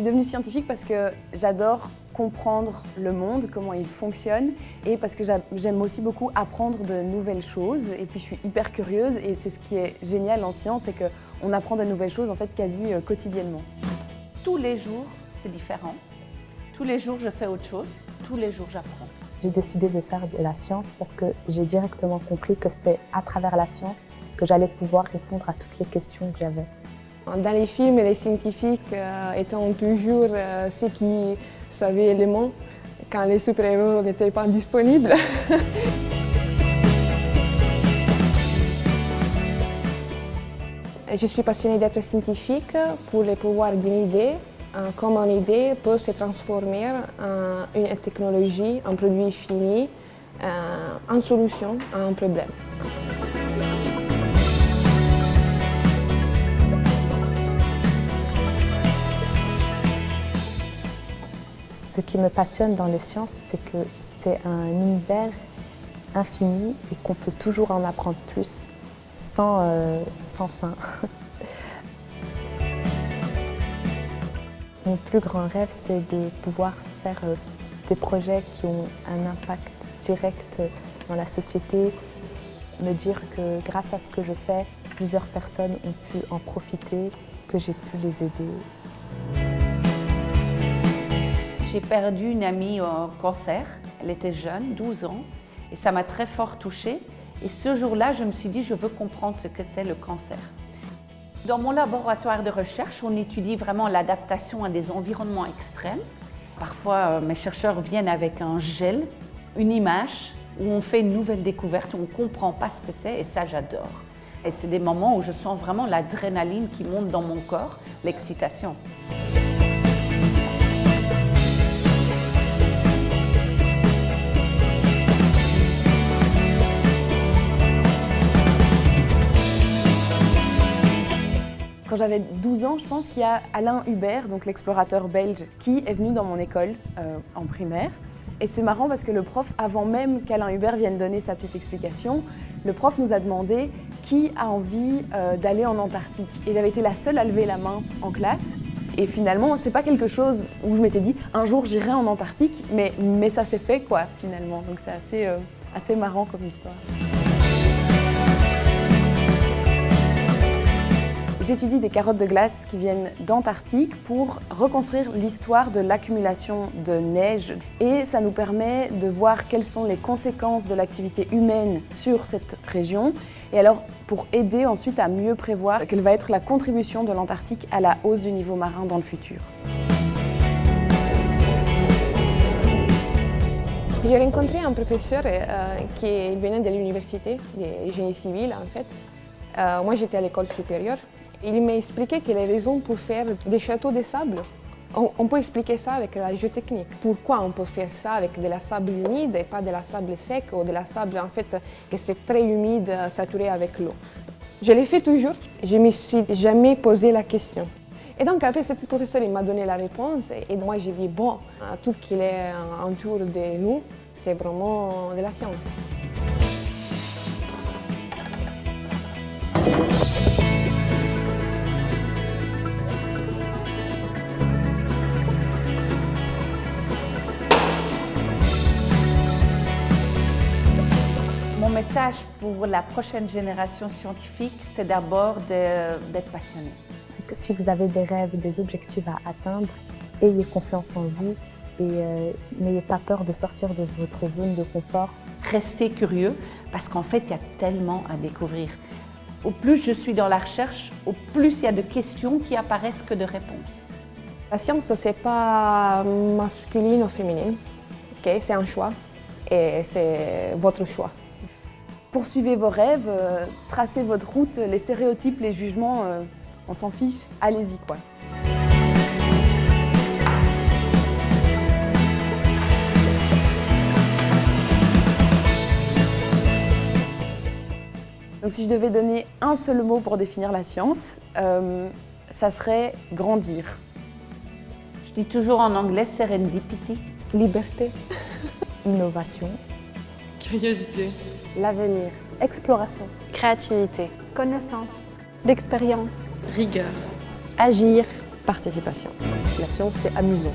devenue scientifique parce que j'adore comprendre le monde, comment il fonctionne, et parce que j'aime aussi beaucoup apprendre de nouvelles choses. Et puis je suis hyper curieuse, et c'est ce qui est génial en science, c'est qu'on apprend de nouvelles choses en fait quasi quotidiennement. Tous les jours, c'est différent. Tous les jours, je fais autre chose. Tous les jours, j'apprends. J'ai décidé de faire de la science parce que j'ai directement compris que c'était à travers la science que j'allais pouvoir répondre à toutes les questions que j'avais. Dans les films, les scientifiques étant toujours ceux qui savaient les mots quand les super-héros n'étaient pas disponibles. Je suis passionnée d'être scientifique pour le pouvoir d'une idée, comment une idée peut se transformer en une technologie, un produit fini, en solution à un problème. Ce qui me passionne dans les sciences, c'est que c'est un univers infini et qu'on peut toujours en apprendre plus, sans fin. Mon plus grand rêve, c'est de pouvoir faire des projets qui ont un impact direct dans la société, me dire que grâce à ce que je fais, plusieurs personnes ont pu en profiter, que j'ai pu les aider. J'ai perdu une amie au cancer. Elle était jeune, 12 ans, et ça m'a très fort touchée. Et ce jour-là, je me suis dit, je veux comprendre ce que c'est le cancer. Dans mon laboratoire de recherche, on étudie vraiment l'adaptation à des environnements extrêmes. Parfois, mes chercheurs viennent avec un gel, une image, où on fait une nouvelle découverte, où on ne comprend pas ce que c'est, et ça, j'adore. Et c'est des moments où je sens vraiment l'adrénaline qui monte dans mon corps, l'excitation. Quand j'avais 12 ans, je pense qu'il y a Alain Hubert, donc l'explorateur belge, qui est venu dans mon école en primaire. Et c'est marrant parce que le prof, avant même qu'Alain Hubert vienne donner sa petite explication, le prof nous a demandé qui a envie d'aller en Antarctique. Et j'avais été la seule à lever la main en classe. Et finalement, c'est pas quelque chose où je m'étais dit un jour j'irai en Antarctique, mais ça s'est fait quoi finalement. Donc c'est assez marrant comme histoire. J'étudie des carottes de glace qui viennent d'Antarctique pour reconstruire l'histoire de l'accumulation de neige. Et ça nous permet de voir quelles sont les conséquences de l'activité humaine sur cette région. Et alors, pour aider ensuite à mieux prévoir quelle va être la contribution de l'Antarctique à la hausse du niveau marin dans le futur. J'ai rencontré un professeur qui venait de l'université de génie civil en fait. Moi j'étais à l'école supérieure. Il m'a expliqué que les raisons pour faire des châteaux de sable, on peut expliquer ça avec la géotechnique. Pourquoi on peut faire ça avec de la sable humide et pas de la sable sec ou de la sable en fait que c'est très humide, saturé avec l'eau. Je l'ai fait toujours, je ne me suis jamais posé la question. Et donc après, cet professeur il m'a donné la réponse et moi j'ai dit bon, tout ce qui est autour de nous, c'est vraiment de la science. Mon message pour la prochaine génération scientifique, c'est d'abord d'être passionné. Si vous avez des rêves, des objectifs à atteindre, ayez confiance en vous et n'ayez pas peur de sortir de votre zone de confort. Restez curieux parce qu'en fait, il y a tellement à découvrir. Au plus je suis dans la recherche, au plus il y a de questions qui apparaissent que de réponses. La science, ce n'est pas masculine ou féminine, okay? C'est un choix et c'est votre choix. Poursuivez vos rêves, tracez votre route, les stéréotypes, les jugements, on s'en fiche, allez-y quoi. Donc si je devais donner un seul mot pour définir la science, ça serait grandir. Je dis toujours en anglais serendipity. Liberté. Innovation. Curiosité. L'avenir. Exploration. Créativité. Connaissance. L'expérience. Rigueur. Agir. participation. La science, c'est amusant.